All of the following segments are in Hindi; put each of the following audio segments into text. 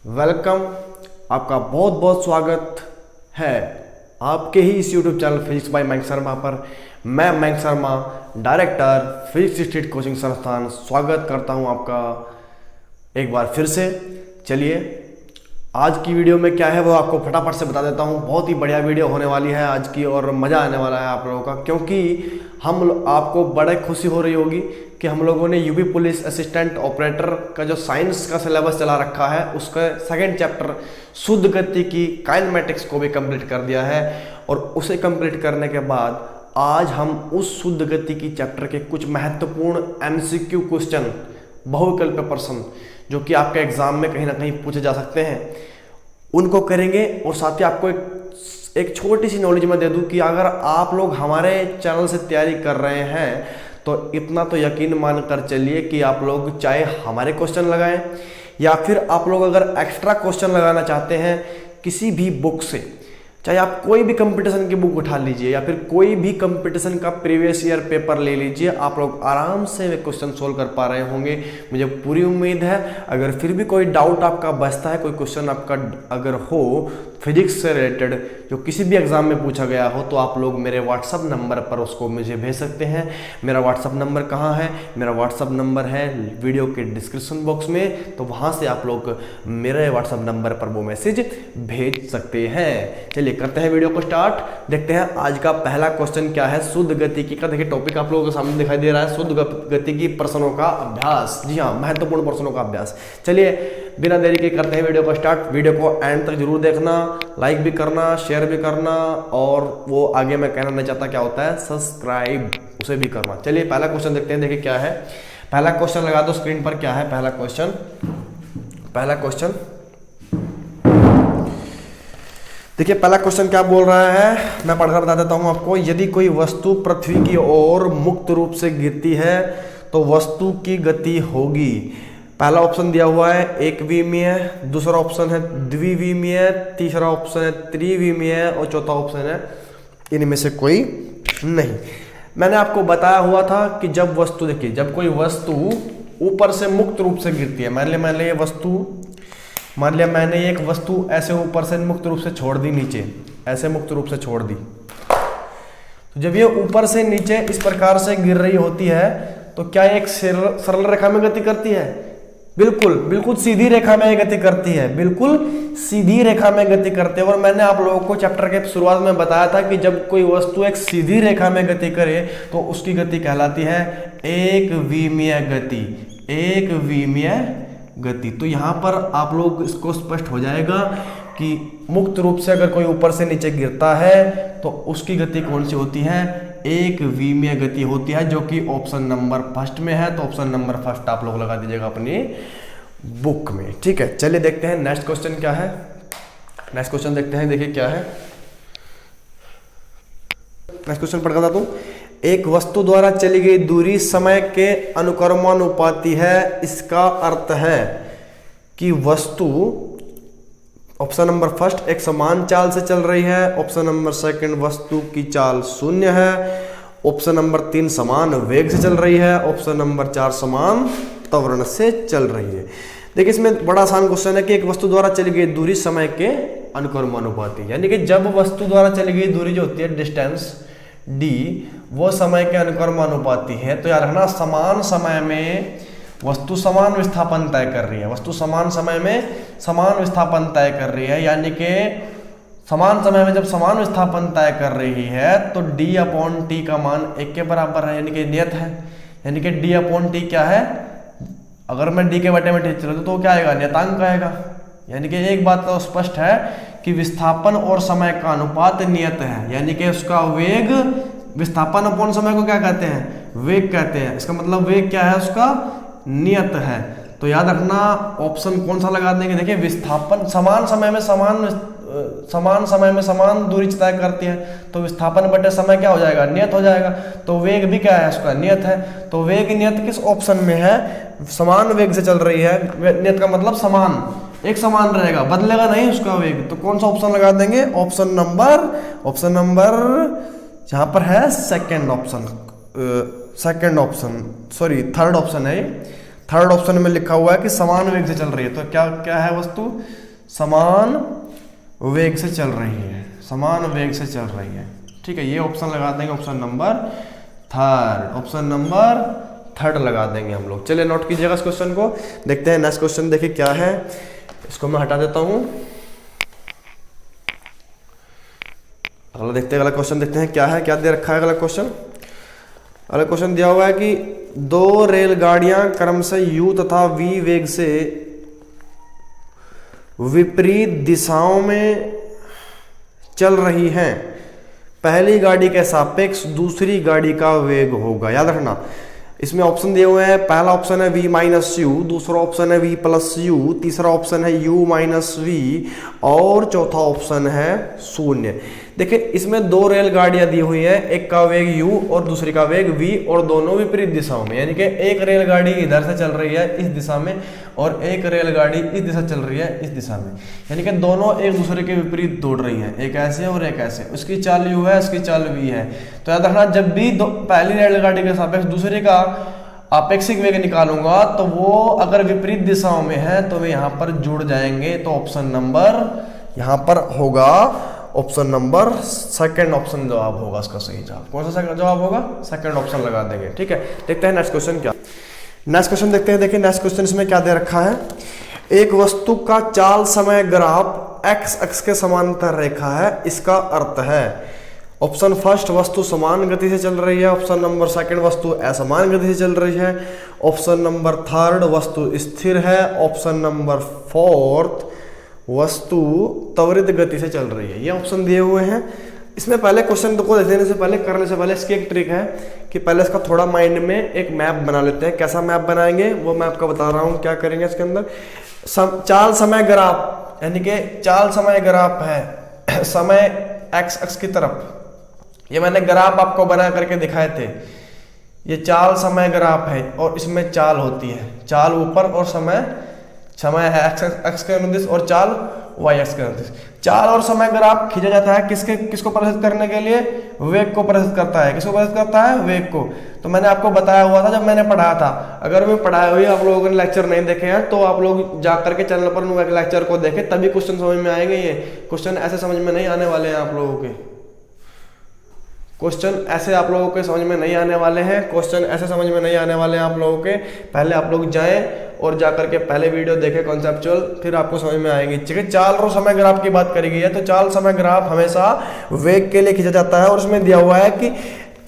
वेलकम। आपका बहुत बहुत स्वागत है आपके ही इस YouTube channel physics bye Mayank Sharma पर। मैं Mayank Sharma, director physics street coaching संस्थान, स्वागत करता हूं आपका एक बार फिर से। चलिए आज की वीडियो में क्या है वो आपको फटाफट से बता देता हूं। बहुत ही बढ़िया वीडियो होने वाली है आज की और मज़ा आने वाला है आप लोगों का, क्योंकि आपको बड़े खुशी हो रही होगी कि हम लोगों ने यूपी पुलिस असिस्टेंट ऑपरेटर का जो साइंस का सिलेबस चला रखा है उसका सेकंड चैप्टर शुद्ध गति की काइनेमेटिक्स को भी कंप्लीट कर दिया है। और उसे कंप्लीट करने के बाद आज हम उस शुद्ध गति की चैप्टर के कुछ महत्वपूर्ण एमसीक्यू क्वेश्चन, बहुविकल्प प्रश्न जो कि आपके एग्जाम में कहीं ना कहीं पूछे जा सकते हैं, उनको करेंगे। और साथ ही आपको एक छोटी सी नॉलेज मैं दे दूं कि अगर आप लोग हमारे चैनल से तैयारी कर रहे हैं तो इतना तो यकीन मानकर चलिए कि आप लोग चाहे हमारे क्वेश्चन लगाएं या फिर आप लोग अगर एक्स्ट्रा क्वेश्चन लगाना चाहते हैं किसी भी बुक से, चाहे आप कोई भी कंपटीशन की बुक उठा लीजिए या फिर कोई भी कंपटीशन का प्रीवियस ईयर पेपर ले लीजिए, आप लोग आराम से वे क्वेश्चन सोल्व कर पा रहे होंगे, मुझे पूरी उम्मीद है। अगर फिर भी कोई डाउट आपका बचता है, कोई क्वेश्चन आपका अगर हो फिजिक्स से रिलेटेड जो किसी भी एग्जाम में पूछा गया हो, तो आप लोग मेरे व्हाट्सअप नंबर पर उसको मुझे भेज सकते हैं। मेरा व्हाट्सअप नंबर कहाँ है? मेरा व्हाट्सअप नंबर है वीडियो के डिस्क्रिप्शन बॉक्स में, तो वहाँ से आप लोग मेरे व्हाट्सअप नंबर पर वो मैसेज भेज सकते हैं। चलिए करते हैं वीडियो को स्टार्ट। देखते हैं आज का पहला क्वेश्चन क्या है शुद्ध गतिकी का। देखिए टॉपिक आप लोगों के सामने दिखाई दे रहा है, शुद्ध गतिकी प्रश्नों का अभ्यास। जी हाँ, महत्वपूर्ण प्रश्नों का अभ्यास। चलिए बिना देरी के करते हैं वीडियो को स्टार्ट। वीडियो को एंड तक जरूर देखना, लाइक भी करना, शेयर भी करना, और वो आगे मैं कहना नहीं चाहता क्या होता है, सब्सक्राइब उसे भी करना। चलिए पहला क्वेश्चन देखते हैं। देखिए क्या है पहला क्वेश्चन, लगा दो स्क्रीन पर। क्या है पहला क्वेश्चन? पहला क्वेश्चन देखिए, पहला क्वेश्चन क्या बोल रहा है, मैं पढ़कर बता देता हूं आपको। यदि कोई वस्तु पृथ्वी की ओर मुक्त रूप से गिरती है तो वस्तु की गति होगी। पहला ऑप्शन दिया हुआ है एक विमीय, दूसरा ऑप्शन है द्विविमीय, तीसरा ऑप्शन है त्रिविमीय और चौथा ऑप्शन है इनमें से कोई नहीं। मैंने आपको बताया हुआ था कि जब वस्तु, देखिए जब कोई वस्तु ऊपर से मुक्त रूप से गिरती है, मान लिया मैंने एक वस्तु ऐसे ऊपर से मुक्त रूप से छोड़ दी नीचे, ऐसे मुक्त रूप से छोड़ दी, तो जब ये ऊपर से नीचे इस प्रकार से गिर रही होती है तो क्या एक सरल रेखा में गति करती है? बिल्कुल सीधी रेखा में गति करती है, बिल्कुल सीधी रेखा में गति करते हैं। और मैंने आप लोगों को चैप्टर के शुरुआत में बताया था कि जब कोई वस्तु एक सीधी रेखा में गति करे तो उसकी गति कहलाती है एक विमीय गति, एक विमीय गति। तो यहाँ पर आप लोग इसको स्पष्ट हो जाएगा कि मुक्त रूप से अगर कोई ऊपर से नीचे गिरता है तो उसकी गति कौन सी होती है? एक विमीय गति होती है, जो कि ऑप्शन नंबर फर्स्ट में है। तो ऑप्शन नंबर फर्स्ट आप लोग लगा दीजिएगा अपनी बुक में, ठीक है। चलिए देखते हैं नेक्स्ट क्वेश्चन क्या है। नेक्स्ट क्वेश्चन देखते हैं। देखिए क्या है नेक्स्ट क्वेश्चन, पढ़ कर दूं। एक वस्तु द्वारा चली गई दूरी समय के अनुक्रमानुपाती है। इसका अर्थ है कि वस्तु, ऑप्शन नंबर फर्स्ट, एक समान चाल से चल रही है। ऑप्शन नंबर सेकंड, वस्तु की चाल शून्य है। ऑप्शन नंबर 3, समान वेग से चल रही है। ऑप्शन नंबर 4, समान त्वरण से चल रही है। देखिए इसमें बड़ा आसान क्वेश्चन है कि एक वस्तु द्वारा चली गई दूरी समय के अनुक्रमानुपाती, यानी कि जब वस्तु द्वारा चली गई दूरी जो होती है डिस्टेंस d, वो समय के अनुक्रमानुपाती है। तो याद रखना समान समय में वस्तु समान विस्थापन तय कर रही है, वस्तु समान समय में समान विस्थापन तय कर रही है, यानी कि समान समय में जब समान विस्थापन तय कर रही है तो d/t का मान 1 के बराबर है, यानी कि नियत है। यानी कि d/t क्या है? अगर मैं d के बटे में t चला तो क्या आएगा? नियतांक आएगा। यानी कि एक बात तो स्पष्ट है कि विस्थापन और समय का अनुपात नियत है, यानी कि उसका वेग, विस्थापन अपॉन समय को क्या कहते हैं? वेग कहते हैं। इसका मतलब वेग क्या है? उसका नियत है। तो याद रखना ऑप्शन कौन सा लगा देंगे। देखिए विस्थापन समान समय में समान दूरी तय करती है, तो विस्थापन बटे समय क्या हो जाएगा? नियत हो जाएगा। तो वेग भी क्या है? उसका नियत है। तो वेग नियत किस ऑप्शन में है? समान वेग से चल रही है, नियत का मतलब समान, एक समान रहेगा, बदलेगा नहीं उसका वेग। तो कौन सा ऑप्शन लगा देंगे? ऑप्शन नंबर जहां पर है सेकंड ऑप्शन, थर्ड ऑप्शन है। थर्ड ऑप्शन में लिखा हुआ है कि समान वेग से चल रही है, तो क्या क्या है वस्तु, समान वेग से चल रही है, समान वेग से चल रही है। ठीक है, ये ऑप्शन लगा देंगे option number third, option number third लगा देंगे हम लोग। चलिए नोट कीजिएगा इस क्वेश्चन को। देखते हैं नेक्स्ट क्वेश्चन, देखिए क्या है, इसको मैं हटा देता हूं। अगला देखते हैं, अगला क्वेश्चन देखते हैं क्या है, क्या दे रखा है अगला क्वेश्चन। अगला क्वेश्चन दिया हुआ है कि दो रेलगाड़ियां क्रमशः u तथा v वेग से विपरीत दिशाओं में चल रही हैं, पहली गाड़ी के सापेक्ष दूसरी गाड़ी का वेग होगा। याद रखना, इसमें ऑप्शन दिए हुए हैं, पहला ऑप्शन है v माइनस यू, दूसरा ऑप्शन है v प्लस यू, तीसरा ऑप्शन है u माइनस वी और चौथा ऑप्शन है 0। देखिए इसमें दो रेलगाड़ियां दी हुई हैं, एक का वेग u और दूसरी का वेग v और दोनों विपरीत दिशाओं में, यानी कि एक रेलगाड़ी इधर से चल रही है इस दिशा में और एक रेलगाड़ी इस दिशा चल रही है इस दिशा में, यानी कि दोनों एक दूसरे के विपरीत दौड़ रही हैं, एक ऐसे और एक ऐसे। उसकी चाल u है, उसकी चाल v है। तो याद रखना, जब भी पहली रेलगाड़ी के सापेक्ष दूसरे का आपेक्षिक वेग निकालूंगा तो वो अगर विपरीत दिशाओं में है तो वे यहाँ पर जुड़ जाएंगे। तो ऑप्शन नंबर यहाँ पर होगा ऑप्शन नंबर सेकंड ऑप्शन जवाब होगा इसका सही जवाब। कौन सा सेकंड जवाब होगा, सेकंड ऑप्शन लगा देंगे। ठीक है, देखते हैं नेक्स्ट क्वेश्चन क्या, नेक्स्ट क्वेश्चन देखते हैं। देखिए नेक्स्ट क्वेश्चन इसमें क्या दे रखा है, एक वस्तु का चाल समय ग्राफ एक्स अक्ष के समांतर रेखा है, इसका अर्थ है ऑप्शन फर्स्ट वस्तु समान गति से चल रही है, ऑप्शन नंबर सेकंड वस्तु असमान गति से चल रही है, ऑप्शन नंबर थर्ड वस्तु स्थिर है, ऑप्शन नंबर फोर्थ वस्तु त्वरित गति से चल रही है। ये ऑप्शन दिए हुए हैं। इसमें पहले क्वेश्चन को देने से पहले, करने से पहले इसकी एक ट्रिक है कि पहले इसका थोड़ा माइंड में एक मैप बना लेते हैं। कैसा मैप बनाएंगे वो मैं आपको बता रहा हूँ। क्या करेंगे इसके अंदर, चाल समय ग्राफ, यानी कि चाल समय ग्राफ है समय एक्स अक्ष की तरफ, ये मैंने ग्राफ आपको बना करके दिखाए थे। ये चाल समय ग्राफ है और इसमें चाल होती है, चाल ऊपर और समय एक्स के अनुदिश और चाल वाई एक्स के अनुदिश। चाल और समय ग्राफ खींचा जाता है किसको प्रदर्शित करने के लिए, वेग को प्रदर्शित करता है। किसको प्रदर्शित करता है, वेग को। तो मैंने आपको बताया हुआ था जब मैंने पढ़ाया था। अगर वे पढ़ाए हुए आप लोगों ने लेक्चर नहीं देखे हैं तो आप लोग जा करके चैनल पर लेक्चर को देखें, तभी क्वेश्चन समझ में आएंगे। ये क्वेश्चन ऐसे समझ में नहीं आने वाले हैं आप लोगों के, क्वेश्चन ऐसे आप लोगों के समझ में नहीं आने वाले हैं, क्वेश्चन ऐसे समझ में नहीं आने वाले हैं आप लोगों के। पहले आप लोग जाएं और जाकर के पहले वीडियो देखें कॉन्सेप्चुअल, फिर आपको समझ में आएगी। ठीक है, चाल और समय ग्राफ की बात करी गई है, तो चाल समय ग्राफ हमेशा वेग के लिए खींचा जाता है और उसमें दिया हुआ है कि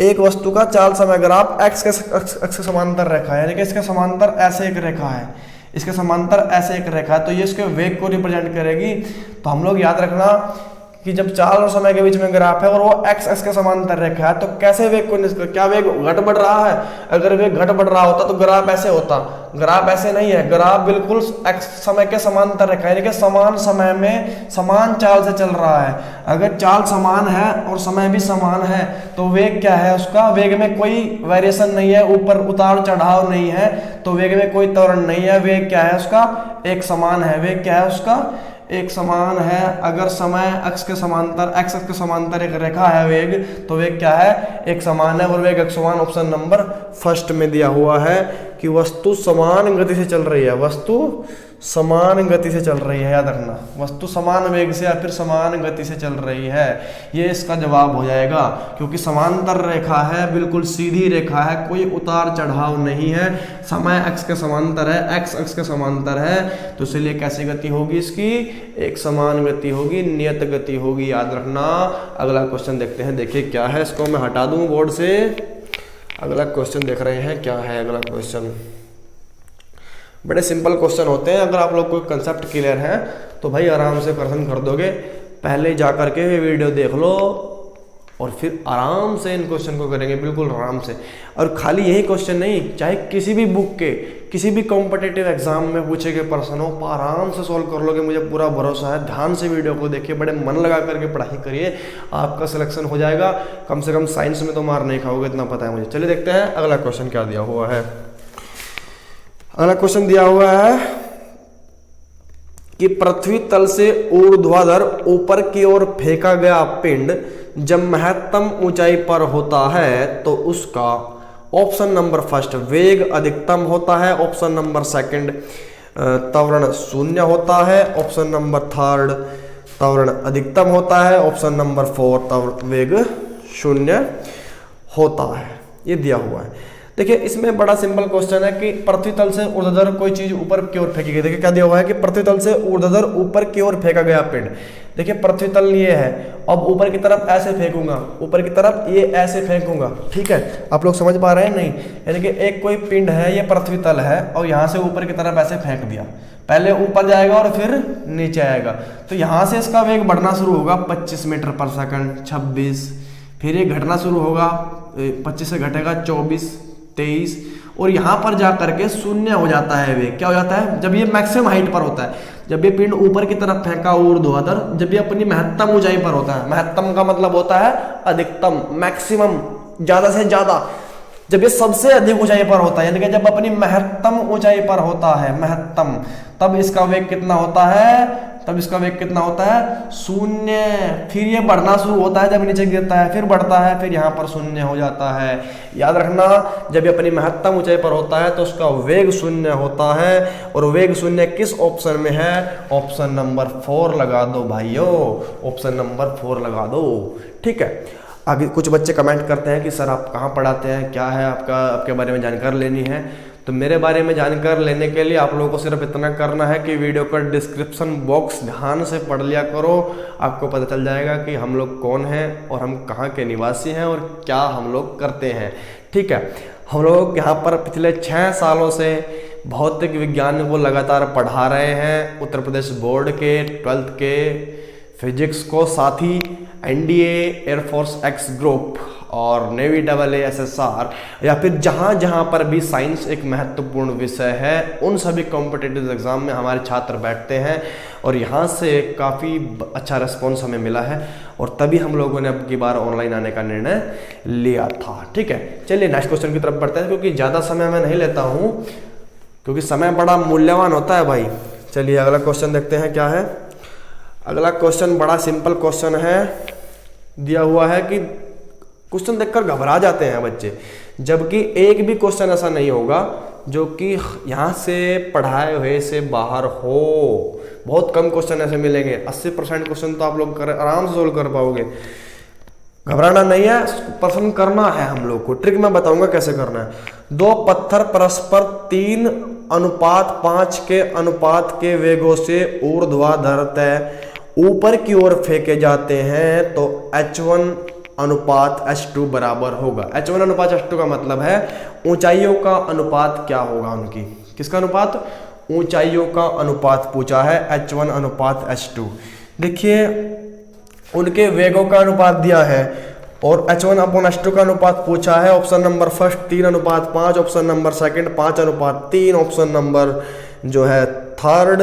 एक वस्तु का चाल समय ग्राफ एक्स के समांतर रेखा है, यानी कि इसके समांतर ऐसे एक रेखा है, इसके समांतर ऐसे एक रेखा है, तो ये इसके वेग को रिप्रेजेंट करेगी। तो हम लोग याद रखना कि जब चाल और समय के बीच में ग्राफ है और वो एक्स एक्स के समांतर रेखा है, तो कैसे वेग को, क्या वेग घट बढ़ रहा है? अगर वेग घट बढ़ रहा होता तो ग्राफ ऐसे होता, ग्राफ ऐसे नहीं है। ग्राफ बिल्कुल एक्स समय के समांतर रेखा है, यानी कि समान समय में समान चाल से चल रहा है। अगर चाल समान है और समय भी समान है तो वेग क्या है उसका, वेग में कोई वेरिएशन नहीं है, ऊपर उतार चढ़ाव नहीं है, तो वेग में कोई त्वरण नहीं है। वेग क्या है उसका, एक समान है। वेग क्या है उसका, एक समान है। अगर समय अक्ष के समांतर, एक्स अक्ष के समांतर एक रेखा है वेग, तो वेग क्या है, एक समान है और वेग एक समान। ऑप्शन नंबर फर्स्ट में दिया हुआ है कि वस्तु समान गति से चल रही है, वस्तु समान गति से चल रही है। याद रखना, वस्तु समान वेग से या फिर समान गति से चल रही है, ये इसका जवाब हो जाएगा। क्योंकि समांतर रेखा है, बिल्कुल सीधी रेखा है, कोई उतार चढ़ाव नहीं है, समय एक्स के समांतर है, एक्स अक्ष के समांतर है, तो इसलिए कैसी गति होगी इसकी, एक समान गति होगी, नियत गति होगी। याद रखना। अगला क्वेश्चन देखते हैं, देखिए क्या है, इसको मैं हटा दूं बोर्ड से। अगला क्वेश्चन देख रहे हैं, क्या है अगला क्वेश्चन। बड़े सिंपल क्वेश्चन होते हैं, अगर आप लोग को कंसेप्ट क्लियर है तो भाई आराम से प्रश्न कर दोगे। पहले जा करके वीडियो देख लो और फिर आराम से इन क्वेश्चन को करेंगे, बिल्कुल आराम से। और खाली यही क्वेश्चन नहीं, चाहे किसी भी बुक के किसी भी कॉम्पिटिटिव एग्जाम में पूछे गए प्रश्न हो, आराम से सॉल्व कर लोगे, मुझे पूरा भरोसा है। ध्यान से वीडियो को देखिए, बड़े मन लगा करके पढ़ाई करिए, आपका सिलेक्शन हो जाएगा। कम से कम साइंस में तो मार नहीं खाओगे, इतना पता है मुझे। चलिए देखते हैं अगला क्वेश्चन क्या दिया हुआ है। अगला क्वेश्चन दिया हुआ है कि पृथ्वी तल से ऊर्ध्वाधर ऊपर की ओर फेंका गया पिंड जब महत्तम ऊंचाई पर होता है तो उसका ऑप्शन नंबर फर्स्ट वेग अधिकतम होता है, ऑप्शन नंबर सेकंड त्वरण शून्य होता है, ऑप्शन नंबर थर्ड त्वरण अधिकतम होता है, ऑप्शन नंबर फोर वेग शून्य होता है। ये दिया हुआ है। देखिए इसमें बड़ा सिंपल क्वेश्चन है कि पृथ्वी तल से ऊर्ध्वाधर कोई चीज ऊपर की ओर फेंकी गई। देखिए क्या दिया हुआ है कि पृथ्वी तल से ऊर्ध्वाधर ऊपर की ओर फेंका गया पिंड। देखिए पृथ्वी तल ये है, अब ऊपर की तरफ ऐसे फेंकूंगा, ऊपर की तरफ ये ऐसे फेंकूंगा, ठीक है। आप लोग समझ पा रहे हैं नहीं? यानी कि एक कोई पिंड है, ये पृथ्वी तल है और यहाँ से ऊपर की तरफ ऐसे फेंक दिया, पहले ऊपर जाएगा और फिर नीचे आएगा, तो यहाँ से इसका वेग बढ़ना शुरू होगा 25 मीटर पर सेकंड, 26, फिर ये घटना शुरू होगा, 25 से घटेगा 24, 23 और यहाँ पर जा करके शून्य हो जाता है वेग। क्या हो जाता है? जब ये मैक्सिमम हाइट पर होता है, जब ये पिंड ऊपर की तरफ फेंका ऊर्ध्वाधर, जब ये अपनी महत्तम ऊंचाई पर होता है, महत्तम का मतलब होता है अधिकतम, मैक्सिमम, ज्यादा से ज्यादा, जब ये सबसे अधिक ऊंचाई पर होता है, यानी कि जब अपनी महत्तम ऊंचाई पर होता है, महत्तम, तब इसका वेग कितना होता है? तब इसका वेग कितना होता है? शून्य। फिर ये बढ़ना शुरू होता है, जब नीचे गिरता है फिर बढ़ता है, फिर यहाँ पर शून्य हो जाता है। याद रखना, जब ये अपनी महत्तम ऊंचाई पर होता है तो उसका वेग शून्य होता है। और वेग शून्य किस ऑप्शन में है? ऑप्शन नंबर 4 लगा दो भाइयों, ऑप्शन नंबर 4 लगा दो, ठीक है। आगे कुछ बच्चे कमेंट करते हैं कि सर आप कहाँ पढ़ाते हैं, क्या है आपके बारे में जानकारी लेनी है। तो मेरे बारे में जानकारी लेने के लिए आप लोगों को सिर्फ इतना करना है कि वीडियो का डिस्क्रिप्शन बॉक्स ध्यान से पढ़ लिया करो, आपको पता चल जाएगा कि हम लोग कौन हैं और हम कहाँ के निवासी हैं और क्या हम लोग करते हैं, ठीक है। हम लोग यहाँ पर पिछले 6 सालों से भौतिक विज्ञान को लगातार पढ़ा रहे हैं। उत्तर प्रदेश बोर्ड के 12th के फिजिक्स को, साथ ही एनडीए, एयरफोर्स एक्स ग्रुप और नेवी SSR या फिर जहाँ जहाँ पर भी साइंस एक महत्वपूर्ण विषय है, उन सभी कॉम्पिटिटिव एग्जाम में हमारे छात्र बैठते हैं और यहाँ से काफ़ी अच्छा रिस्पॉन्स हमें मिला है और तभी हम लोगों ने अब की बार ऑनलाइन आने का निर्णय लिया था, ठीक है। चलिए नेक्स्ट क्वेश्चन की तरफ बढ़ते हैं, क्योंकि ज़्यादा समय मैं नहीं लेता हूँ, क्योंकि समय बड़ा मूल्यवान होता है भाई। चलिए अगला क्वेश्चन देखते हैं क्या है। अगला क्वेश्चन बड़ा सिंपल क्वेश्चन है, दिया हुआ है कि क्वेश्चन देखकर घबरा जाते हैं बच्चे, जबकि एक भी क्वेश्चन ऐसा नहीं होगा जो कि यहाँ से पढ़ाए हुए से बाहर हो। बहुत कम क्वेश्चन ऐसे मिलेंगे, 80% क्वेश्चन तो आप लोग आराम से सोल्व कर पाओगे। घबराना नहीं है, प्रश्न करना है हम लोग को। ट्रिक मैं बताऊंगा कैसे करना है। 2 पत्थर परस्पर 3:5 के अनुपात के वेगों से ऊर्ध्वाधर ऊपर की ओर फेंके जाते हैं तो H1:H2 बराबर होगा। H1:H2 का मतलब है ऊंचाइयों का अनुपात क्या होगा उनकी। किसका अनुपात? ऊंचाइयों का अनुपात पूछा है, H1:H2। देखिए उनके वेगों का अनुपात दिया है और H1:H2 का अनुपात पूछा है। Option number first 3:5, option number second 5:3, option number जो है थर्ड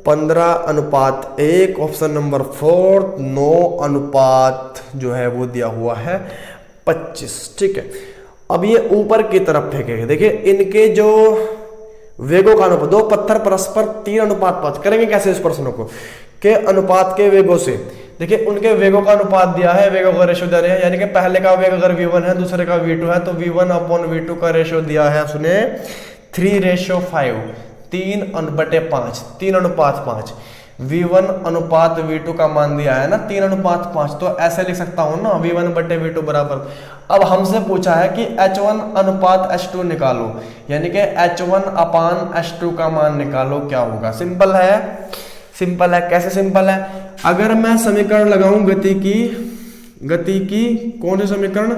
15:1, ऑप्शन नंबर 4 9 जो है वो दिया हुआ है 25, ठीक है। अब ये ऊपर की तरफ फेंकेंगे। देखिए इनके जो वेगों का अनुपात, 2 पत्थर परस्पर 3:5 करेंगे कैसे इस प्रश्न को, के अनुपात के वेगों से। देखिए उनके वेगों का अनुपात दिया है, वेगों का रेशो दिया है, यानी कि पहले का वेग अगर v1 है, दूसरे का v2 है, तो v1/v2 का रेशो दिया है उसने 3:5, 3/5, 3:5। v1/v2 का मान दिया है ना 3:5, तो ऐसे लिख सकता हूं ना v1/v2 बराबर। अब हमसे पूछा है कि H1:H2 निकालो, यानी कि H1/H2 का मान निकालो, क्या होगा। सिंपल है, सिंपल है। कैसे सिंपल है? अगर मैं समीकरण लगाऊं गति की कौन सी समीकरण?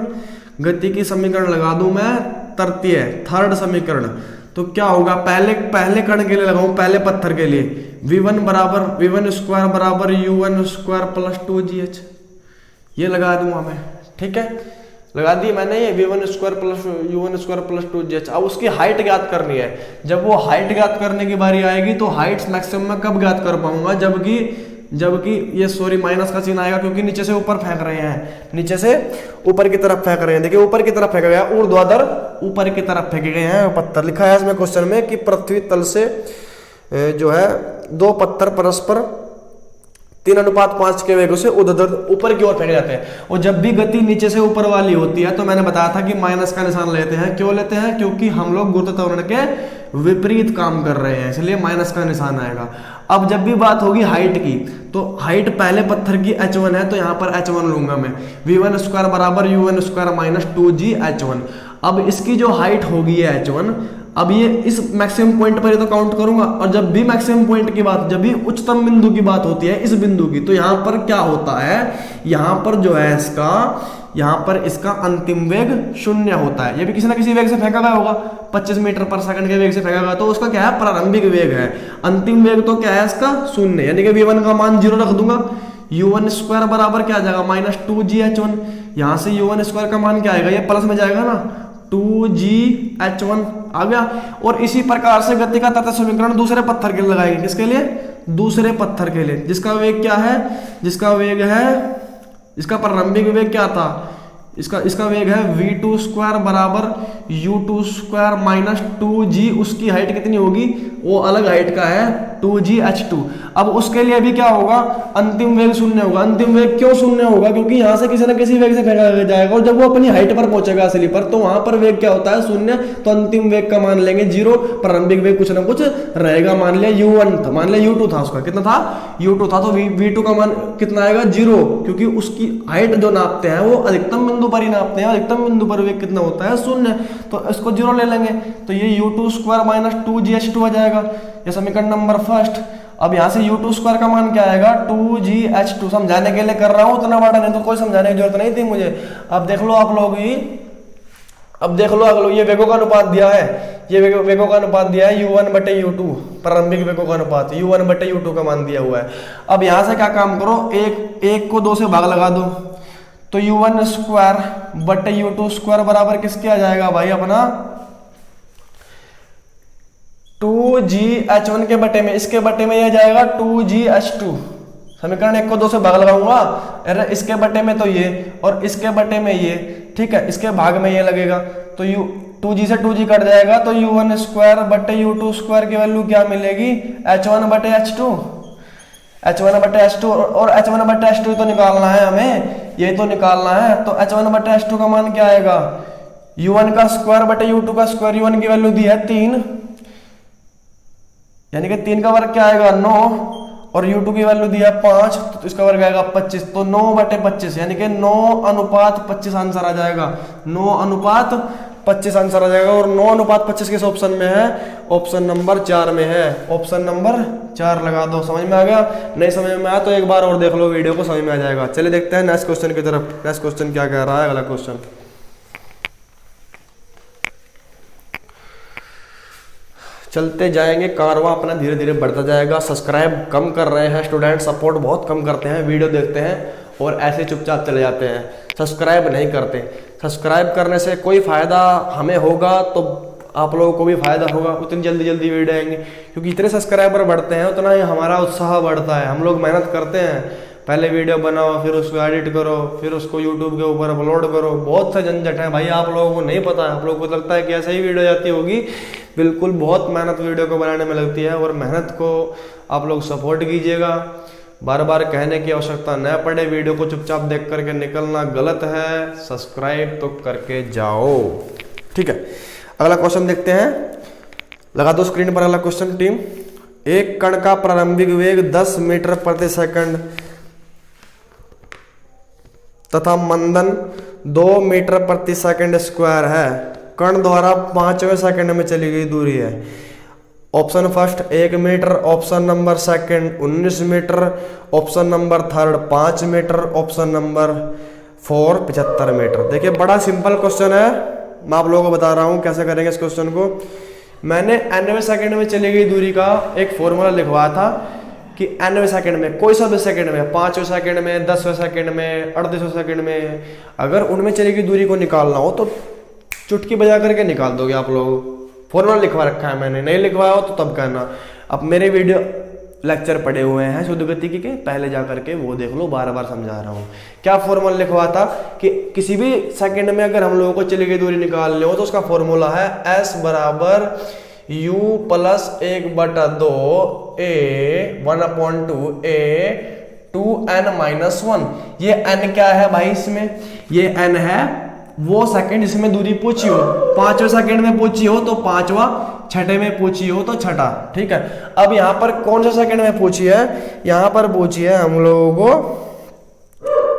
गति की समीकरण लगा दूं मैं तृतीय, थर्ड समीकरण, तो क्या होगा? पहले कण के लिए लगाऊं, पहले पत्थर के लिए v1 स्क्वायर बराबर u1 स्क्वायर प्लस 2gh, ये लगा दूंगा मैं, ठीक है। लगा दी मैंने ये v1 square plus u1 square plus 2gh। अब उसकी हाइट ज्ञात करनी है। जब वो हाइट ज्ञात करने की बारी आएगी तो हाइट्स मैक्सिमम में कब ज्ञात कर पाऊंगा? जबकि ये सॉरी माइनस का चिन्ह आएगा, क्योंकि नीचे से ऊपर फेंक रहे हैं, नीचे से ऊपर की तरफ फेंक रहे हैं। देखिए ऊपर की तरफ फेंका गया, ऊर्ध्वाधर ऊपर की तरफ फेंके गए हैं पत्थर। लिखा है इसमें क्वेश्चन में कि पृथ्वी तल से जो है 2 पत्थर परस्पर 3:5 के वेग से उधर ऊपर की ओर फेंके जाते हैं। और जब भी गति नीचे से ऊपर वाली होती है तो मैंने बताया था कि माइनस का निशान लेते हैं। क्यों लेते हैं? क्योंकि हम लोग गुरुत्व त्वरण के विपरीत काम कर रहे हैं, इसलिए माइनस का निशान आएगा। अब जब भी बात होगी हाइट की, तो हाइट पहले पत्थर की h1 है, तो यहाँ पर h1 लूंगा मैं। v1² बराबर u1² माइनस 2gh1। अब इसकी जो हाइट होगी है h1, अब ये इस मैक्सिमम पॉइंट पर ही तो काउंट करूंगा। और जब भी मैक्सिमम पॉइंट की बात, जब भी उच्चतम बिंदु की बात होती है, इस बिंदु की, तो यहां पर क्या होता है, यहां पर जो है इसका, यहां पर इसका अंतिम वेग 0 होता है। ये भी किसी ना किसी वेग से फेंका गया होगा, 25 मीटर पर सेकंड के वेग से फेंका गया, तो उसका क्या है, प्रारंभिक वेग है। अंतिम वेग तो क्या है इसका, 0, यानी कि v1 का मान 0 रख दूंगा। u1² बराबर क्या आ जाएगा, माइनस 2gh1। यहां से u1² का मान क्या आएगा, ये प्लस में जाएगा ना, 2gh1 आ गया। और इसी प्रकार से गति का तत्व समीकरण दूसरे पत्थर के लिए लगाएंगे। किसके लिए? दूसरे पत्थर के लिए, जिसका वेग क्या है, जिसका वेग है, इसका प्रारंभिक वेग क्या था, इसका वेग है v2² बराबर u2² माइनस 2g। उसकी हाइट कितनी होगी, वो अलग हाइट का है, 2gh2। अब उसके लिए भी क्या होगा, अंतिम वेग 0 होगा। अंतिम वेग क्यों 0 होगा, क्योंकि यहां से किसी ना किसी वेग से फेंका जाएगा, और जब वो अपनी हाइट पर पहुंचेगा असली पर, तो वहां पर वेग क्या होता है, 0। तो अंतिम वेग का मान लेंगे 0, प्रारंभिक वेग कुछ ना कुछ रहेगा। मान लिया u1 था, मान लिया u2 था, उसका कितना था, u2 था, तो v2 का मान कितना आएगा, 0, क्योंकि उसकी हाइट जो नापते हैं वो अधिकतम बिंदु पर ही नापते हैं, अधिकतम बिंदु पर वेग कितना होता है, 0। तो इसको 0 ले लेंगे, तो ये u2² माइनस 2gh2 आ जाएगा। ये समीकरण नंबर फर्स्ट। अब यहां से u2² का मान क्या आएगा, 2gh2। समझाने के लिए कर रहा हूं, उतना बड़ा नहीं तो कोई समझाने की जरूरत नहीं थी मुझे। अब देख लो आप लोग ही, अब देख लो अगलो, ये वेगों का अनुपात दिया है, ये वेगों का अनुपात दिया है u1/u2, प्रारंभिक वेगों का अनुपात u1/u2 का मान दिया हुआ है। अब यहां से क्या काम करो, एक को 2 से भाग लगा दो, तो u1/u2² बराबर किसके आ जाएगा भाई, अपना 2gh1 के बटे में, इसके बटे में यह जाएगा 2gh2। समीकरण 1 को 2 से भाग लगाऊंगा, अरे इसके बटे में तो ये, और इसके बटे में ये, ठीक है, इसके भाग में ये लगेगा, तो 2g से 2g कट जाएगा, तो u1²/u2² की वैल्यू क्या मिलेगी, h1/h2। h1/h2 और h1/h2 तो निकालना है हमें, ये तो निकालना है। तो h1/h2 का मान क्या आएगा, u1²/u2², u1 की वैल्यू दी है 3, यानी कि 3 का वर्ग क्या आएगा, 9, और u2 की वैल्यू दी है 5, तो इसका वर्ग आएगा 25, तो 9/25, यानी कि 9:25 आंसर आ जाएगा, 9:25 आंसर आ जाएगा। और 9:25 किस ऑप्शन में है, ऑप्शन नंबर 4 में है, ऑप्शन नंबर 4 लगा दो। समझ में आ गया? नहीं समझ में आया तो एक बार और देख लो वीडियो को, समझ में आ जाएगा। चलिए देखते हैं नेक्स्ट क्वेश्चन की तरफ। नेक्स्ट क्वेश्चन क्या कह रहा है, अगला क्वेश्चन। चलते जाएंगे, कारवां अपना धीरे धीरे बढ़ता जाएगा। सब्सक्राइब कम कर रहे हैं स्टूडेंट, सपोर्ट बहुत कम करते हैं, वीडियो देखते हैं और ऐसे चुपचाप चले जाते हैं, सब्सक्राइब नहीं करते। सब्सक्राइब करने से कोई फ़ायदा हमें होगा तो आप लोगों को भी फायदा होगा, उतनी जल्दी जल्दी वीडियो आएंगे, क्योंकि इतने सब्सक्राइबर बढ़ते हैं उतना ही हमारा उत्साह बढ़ता है। हम लोग मेहनत करते हैं, पहले वीडियो बनाओ, फिर उसको एडिट करो, फिर उसको यूट्यूब के ऊपर अपलोड करो, बहुत से झंझट है भाई, आप लोगों को नहीं पता है। आप लोगों को लगता है कि ऐसे ही वीडियो जाती होगी, बिल्कुल बहुत मेहनत वीडियो को बनाने में लगती है, और मेहनत को आप लोग सपोर्ट कीजिएगा। बार बार कहने की आवश्यकता न पड़े, वीडियो को चुपचाप देख करके निकलना गलत है, सब्सक्राइब तो करके जाओ, ठीक है। अगला क्वेश्चन देखते हैं, लगा दो स्क्रीन पर अगला क्वेश्चन टीम। एक कण का प्रारंभिक वेग 10 मीटर प्रति सेकंड तथा मंदन 2 मीटर प्रति सेकंड स्क्वायर है। कण द्वारा 5वें सेकंड में चली गई दूरी है। Option first 1 metre, option number second 19 metre, option number third 5 metre, option number 4 75 metre. देखिए बड़ा सिंपल क्वेश्चन है, मैं आप लोगों को बता रहा हूं कैसे करेंगे इस क्वेश्चन को। मैंने 9वें सेकंड में चली गई दूरी का एक फॉर्मूला लिखवाया था कि 9वें सेकंड में, कोई सा भी सेकंड में, 5वें सेकंड में, 10वें सेकंड में, 38वें सेकंड में, अगर उनमें चली गई दूरी को निकालना हो तो चुटकी बजा करके निकाल दोगे आप लोग। फॉर्मूला लिखवा रखा है मैंने, नहीं लिखवाया हो तो तब कहना। अब मेरे वीडियो लेक्चर पड़े हुए हैं शुद्ध गतिकी के, पहले जा करके वो देख लो, बार बार समझा रहा हूँ। क्या फॉर्मूला लिखवा था कि किसी भी सेकंड में अगर हम लोगों को चली गई दूरी निकालनी हो तो उसका फॉर्मूला है S बराबर U plus 1/2 A 1/2 A 2n-1। ये n क्या है भाई इसमें, ये n है वो सेकंड जिसमें दूरी पूछी हो, 5वें सेकंड में पूछी हो तो 5वां, छठे में पूछी हो तो छठा। ठीक है, अब यहाँ पर कौन से सेकंड में पूछी है, यहाँ पर पूछी है हम लोगों को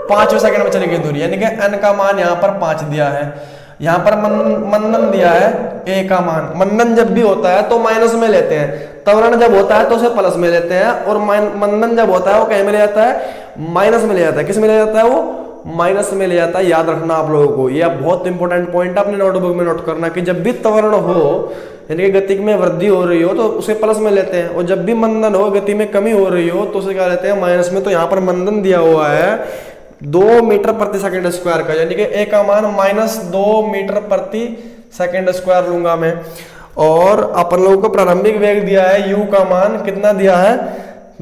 5वें सेकंड में चली गई दूरी, यानी कि n का मान यहाँ पर 5 दिया है। यहाँ पर मंदन दिया है a का मान। मंदन जब भी होता है तो माइनस में लेते हैं, त्वरण जब होता है तो उसे प्लस में लेते हैं, और मंदन जब होता है वो कहीं में ले जाता है, माइनस में ले जाता है। किस में ले जाता है, वो माइनस में ले जाता है। याद रखना आप लोगों को, यह बहुत इंपॉर्टेंट पॉइंट अपने नोटबुक में नोट करना कि जब भी त्वरण हो यानी कि गति में वृद्धि हो रही हो तो उसे प्लस में लेते हैं, और जब भी मंदन हो, गति में कमी हो रही हो तो उसे क्या लेते हैं, माइनस में। तो यहाँ पर मंदन दिया हुआ है 2 मीटर प्रति सेकंड स्क्वायर का, यानी कि a का मान -2 मीटर प्रति सेकंड स्क्वायर लूंगा मैं। और अपन लोगों को प्रारंभिक वेग दिया है u का मान कितना दिया है,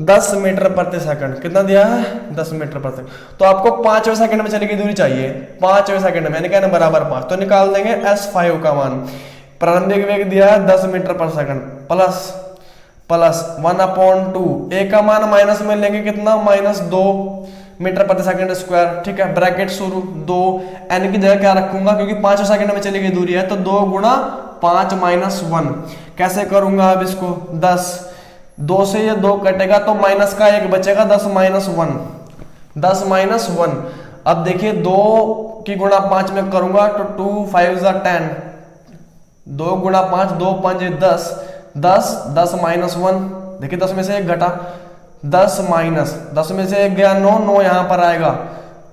10 मीटर प्रति सेकंड। कितना दिया है, 10 मीटर प्रति सेकंड। तो आपको 5वें सेकंड में चली गई दूरी चाहिए, 5वें सेकंड में, यानी कि n बराबर 5। तो निकाल देंगे s5 का मान। प्रारंभिक वेग दिया है 10 metre per second plus 1/2, a का मान माइनस में लेंगे कितना, -2 मीटर प्रति सेकंड स्क्वायर। ठीक है, ब्रैकेट शुरू 2, n की जगह क्या रखूंगा, क्योंकि 5 सेकंड में चली गई दूरी है तो 2 गुणा 5 - 1। कैसे करूंगा अब इसको, 10, 2 से ये 2 कटेगा तो माइनस का 1 बचेगा, 10 - 1, 10 - 1। अब देखिए 2 की गुणा 5 में करूंगा तो 2 5 = 10, 2 गुणा 5, 2 5 = 10, 10 10 - 1। देखिए 10 में से 1 घटा, 10 में से 1 गया 9, 9 यहाँ पर आएगा,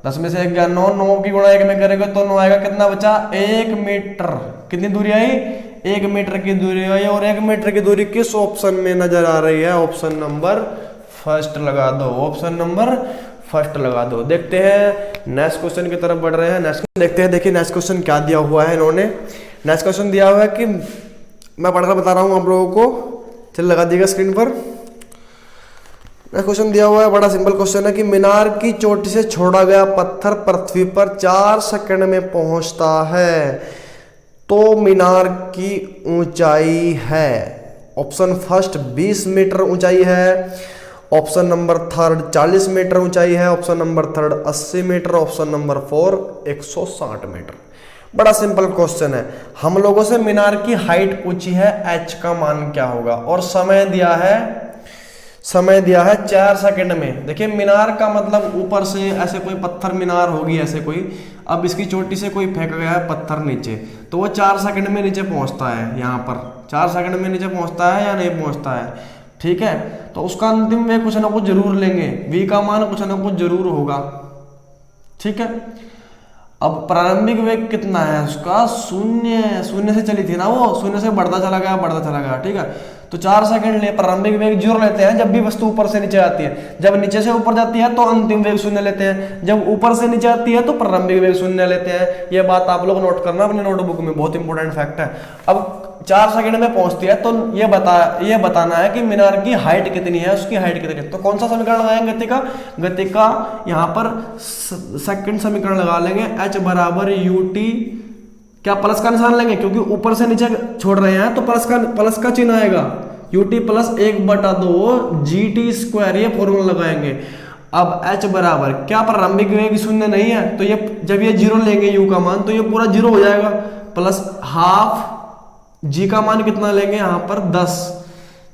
10 में से 1 गया 9, 9 की गुणा 1 में करेंगे तो 9 आएगा। कितना बचा, 1 मीटर। कितनी दूरी आई, 1 मीटर की दूरी आई। और 1 मीटर की दूरी किस ऑप्शन में नजर आ रही है, ऑप्शन नंबर फर्स्ट लगा दो, ऑप्शन नंबर फर्स्ट लगा दो। देखते हैं नेक्स्ट क्वेश्चन की तरफ बढ़ रहे हैं। नेक्स्ट देखते हैं, देखिए नेक्स्ट क्वेश्चन क्या दिया हुआ है इन्होंने। नेक्स्ट क्वेश्चन दिया हुआ है कि मैं पढ़कर बता रहा हूँ आप लोगों को, चल लगा दिएगा स्क्रीन पर। क्वेश्चन दिया हुआ है, बड़ा सिंपल क्वेश्चन है कि मीनार की चोटी से छोड़ा गया पत्थर पृथ्वी पर 4 सेकंड में पहुंचता है तो मीनार की ऊंचाई है। ऑप्शन फर्स्ट 20 मीटर ऊंचाई है, ऑप्शन नंबर थर्ड 40 मीटर ऊंचाई है, option number third 80 metre, option number 4 160 metre. बड़ा सिंपल क्वेश्चन है। हम लोगों से मीनार की हाइट पूछी है, h का मान क्या होगा, और समय दिया है 4 सेकंड में। देखिए मीनार का मतलब ऊपर से ऐसे कोई पत्थर मीनार होगी ऐसे कोई, अब इसकी चोटी से कोई फेंक गया है पत्थर नीचे, तो वो 4 सेकंड में नीचे पहुंचता है। यहाँ पर 4 सेकंड में नीचे पहुंचता है या नहीं पहुंचता है, ठीक है। तो उसका अंतिम वेग कुछ ना कुछ जरूर लेंगे, v का मान कुछ ना कुछ जरूर होगा, ठीक है। अब प्रारंभिक वेग कितना है उसका, 0 से चली थी ना वो, 0 से बढ़ता चला गया, ठीक है। तो 4 सेकंड ले, प्रारंभिक वेग 0 लेते हैं जब भी वस्तु ऊपर से नीचे आती है। जब नीचे से ऊपर जाती है तो अंतिम वेग 0 लेते हैं, जब ऊपर से नीचे आती है तो प्रारंभिक वेग 0 लेते हैं। ये बात आप लोग नोट करना अपने नोटबुक में, बहुत इंपॉर्टेंट फैक्ट है। अब 4 सेकंड में पहुंचती है तो ये बताना है कि मीनार की हाइट कितनी है, उसकी हाइट कितनी है। तो कौन सा समीकरण लगाएंगे गति का यहाँ पर सेकंड समीकरण लगा लेंगे, h बराबर ut, क्या प्लस का निशान लेंगे क्योंकि ऊपर से नीचे छोड़ रहे हैं तो प्लस का चिन्ह आएगा, ut प्लस 1/2 gt², ये फॉर्मूला लगाएंगे। अब h बराबर क्या, प्रारंभिक वेग 0 नहीं है तो ये जब ये 0 लेंगे u का मान तो ये पूरा 0 हो जाएगा, प्लस हाफ g का मान कितना लेंगे यहाँ पर 10,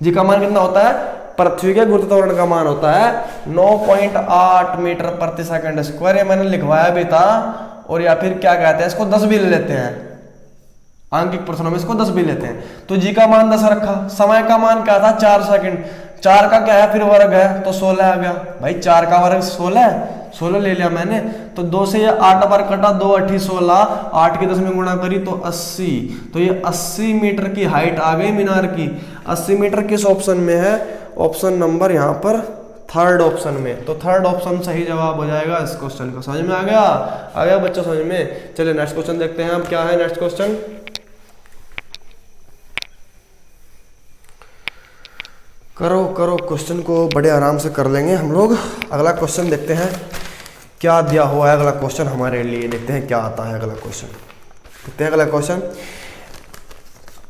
g का मान कितना होता है, पृथ्वी के गुरुत्व त्वरण का मान होता है 9.8 मीटर प्रति सेकंड स्क्वायर। ये मैंने लिखवाया भी था, और या फिर क्या कहते हैं इसको 10 भी ले लेते हैं, आंकिक प्रश्नों में इसको 10 भी लेते हैं। तो जी का मान 10 रखा, समय का मान क्या था 4 सेकंड, 4 का क्या है फिर वर्ग है तो 16 आ गया भाई, 4 का वर्ग 16 ले लिया मैंने। तो 2 से ये 8 बार कटा, 2 8 16, 8 की 10 में गुणा करी तो 80, तो ये 80 मीटर की हाइट आ गई मीनार की। 80 मीटर किस ऑप्शन में है, ऑप्शन नंबर यहाँ पर थर्ड ऑप्शन में। तो थर्ड ऑप्शन सही जवाब हो जाएगा इस क्वेश्चन का। समझ में आ गया बच्चों, समझ में। चलिए नेक्स्ट क्वेश्चन देखते हैं अब क्या है नेक्स्ट क्वेश्चन। करो क्वेश्चन को बड़े आराम से कर लेंगे हम लोग। अगला क्वेश्चन देखते हैं क्या दिया हुआ है अगला क्वेश्चन हमारे लिए, देखते हैं क्या आता है अगला क्वेश्चन। देखते हैं अगला क्वेश्चन,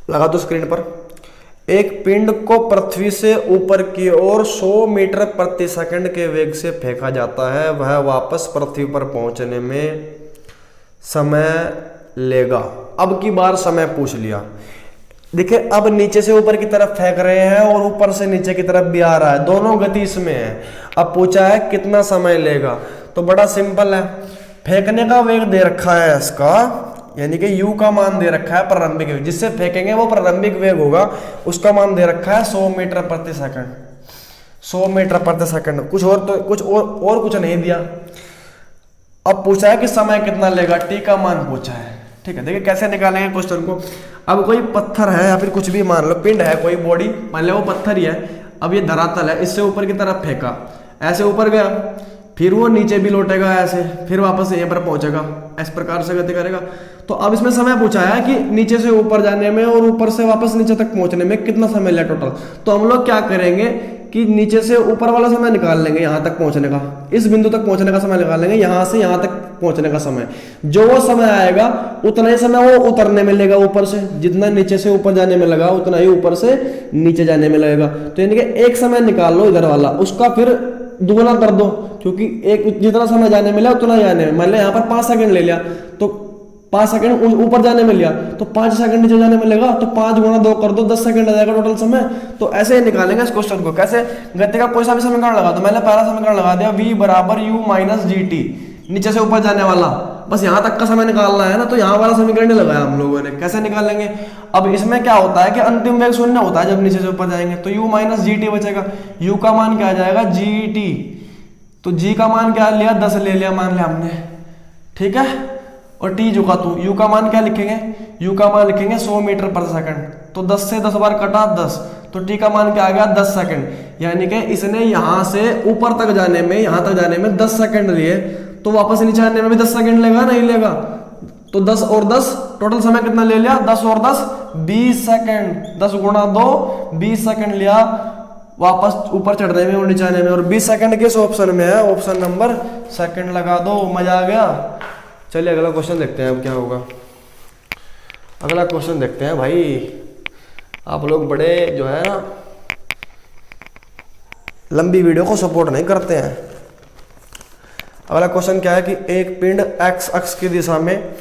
लगा दो स्क्रीन पर। एक पिंड को पृथ्वी से ऊपर की ओर 100 मीटर प्रति सेकंड के वेग से फेंका जाता है, वह वापस पृथ्वी पर पहुंचने में समय लेगा। अब की बार समय पूछ लिया। देखिए अब नीचे से ऊपर की तरफ फेंक रहे हैं और ऊपर से नीचे की तरफ भी आ रहा है, दोनों गति इसमें है। अब पूछा है कितना समय लेगा, तो बड़ा सिंपल है, फेंकने का वेग दे रखा है इसका, यानी कि u का मान दे रखा है प्रारंभिक वेग, जिससे फेंकेंगे वो प्रारंभिक वेग होगा, उसका मान दे रखा है 100 मीटर प्रति सेकंड। 100 मीटर प्रति सेकंड, कुछ और तो कुछ नहीं दिया। अब पूछा है कि समय कितना लेगा, t का मान पूछा है। ठीक है, देखिए कैसे निकालेंगे क्वेश्चन को। अब कोई पत्थर है या फिर कुछ भी मान लो, पिंड है, कोई बॉडी मान लो वो पत्थर ही है। अब ये धरातल है, इससे ऊपर की तरफ फेंका, ऐसे ऊपर गया, फिर वो नीचे भी लौटेगा ऐसे, फिर वापस यहीं पर पहुंचेगा, इस प्रकार से गति करेगा। तो अब इसमें समय पूछा है कि नीचे से ऊपर जाने में और ऊपर से वापस नीचे तक पहुंचने में कितना समय लगे टोटल। तो हम लोग क्या करेंगे कि नीचे से ऊपर वाला समय निकाल लेंगे, यहाँ तक पहुंचने का, इस बिंदु तक पहुंचने का समय निकाल लेंगे, यहाँ से यहाँ तक पहुंचने का समय। जो वो समय आएगा उतना ही समय वो उतरने में लेगा ऊपर से, जितना नीचे से ऊपर जाने में लगा उतना ही ऊपर से नीचे जाने में लगेगा। तो यानी कि एक समय निकाल लो इधर वाला, उसका फिर दुगना कर दो, क्योंकि एक जितना समय जाने में लिया उतना जाने में। मान लिया यहाँ पर 5 सेकंड ले लिया, तो 5 सेकंड ऊपर जाने में लिया तो 5 सेकंड नीचे जाने में लेगा, तो 5 गुणा 2 कर दो, 10 सेकंड आ जाएगा टोटल समय। तो ऐसे ही निकालेंगे इस क्वेश्चन को। कैसे? गति का कोई सा भी समीकरण लगा दो। मैंने पहला समीकरण लगा दिया, v बराबर u माइनस जी टी, नीचे से ऊपर जाने वाला, बस यहाँ तक का समय निकालना है ना, तो यहाँ वाला समीकरण नहीं लगाया हम लोगों ने। कैसे निकालेंगे? अब इसमें क्या होता है कि अंतिम वेग शून्य होता है जब नीचे से ऊपर जाएंगे, तो u माइनस जी टी बचेगा। u का मान क्या आ जाएगा? G T. तो g का मान क्या लिया? 10 ले लिया मान लिया हमने, ठीक है। और t जो का तू, u का मान क्या लिखेंगे? u का मान लिखेंगे 100 मीटर पर सेकंड। तो 10 से 10 बार कटा 10, तो t का मान क्या आ गया? 10 सेकंड। यानी कि इसने यहां से ऊपर तक जाने में, यहां तक जाने में 10 सेकंड लिए, तो वापस नीचे आने में भी 10 सेकंड लेगा, नहीं लेगा? तो 10 और 10 टोटल समय कितना ले लिया? 10 और 10 20 सेकंड। 10 गुणा 2 20 सेकंड लिया वापस ऊपर चढ़ने में और नीचे आने में। और 20 सेकंड किस ऑप्शन में है? ऑप्शन नंबर सेकंड लगा दो। मजा आ गया। चलिए अगला क्वेश्चन देखते हैं अब क्या होगा। अगला क्वेश्चन देखते हैं भाई। आप लोग बड़े जो है ना लंबी वीडियो को सपोर्ट नहीं करते हैं। अगला क्वेश्चन क्या है कि एक पिंड x अक्ष की दिशा में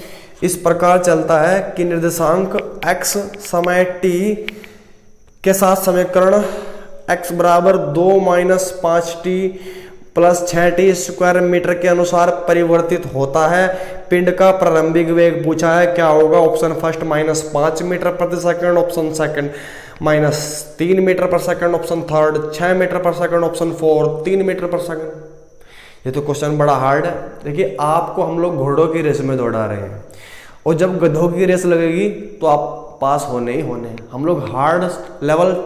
इस प्रकार चलता है कि निर्देशांक x समय t के साथ समीकरण x बराबर 2 minus 5t plus 6t square metre के अनुसार परिवर्तित होता है। पिंड का प्रारंभिक वेग पूछा है, क्या होगा? ऑप्शन फर्स्ट माइनस 5 मीटर प्रति second, option second minus 3 metre per second, option third 6 metre per second, option fourth 3 metre per second. ये तो क्वेश्चन बड़ा हार्ड है। देखिए आपको हम लोग घोड़ों की रेस में दौड़ा रहे हैं, और जब गधों की रेस लगेगी तो आप पास होने ही होने। हम लोग हार्ड लेवल,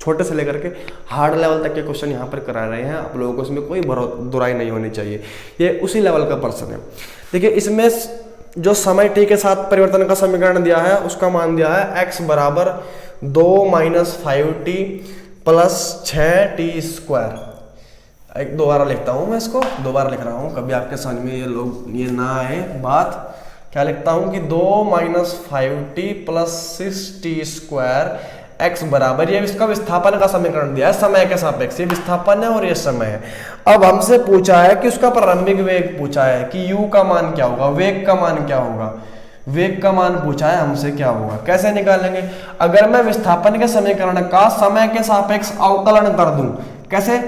छोटे से लेकर के हार्ड लेवल तक के क्वेश्चन यहाँ पर करा रहे हैं। आप लोगों को इसमें कोई बुराई नहीं होनी चाहिए, ये उसी लेवल का प्रश्न है। देखिए इसमें जो समय t के साथ परिवर्तन का समीकरण दिया है उसका मान दिया है x बराबर 2 minus 5t plus 6t square. एक दोबारा लिखता हूँ, मैं इसको दोबारा लिख रहा हूँ, कभी आपके समझ में ये ना आए बात। क्या लिखता हूँ कि 2 minus 5t plus 6t square x बराबर, ये इसका विस्थापन का समीकरण दिया है समय के सापेक्ष, ये विस्थापन है और ये समय है। अब हमसे पूछा है कि उसका प्रारंभिक वेग पूछा है कि u का मान क्या होगा, वेग का मान क्या होगा। वेग का मान पूछा है हमसे, क्या होगा? कैसे निकालेंगे? अगर मैं विस्थापन के समीकरण का समय के सापेक्ष अवकलन कर दूं, कैसे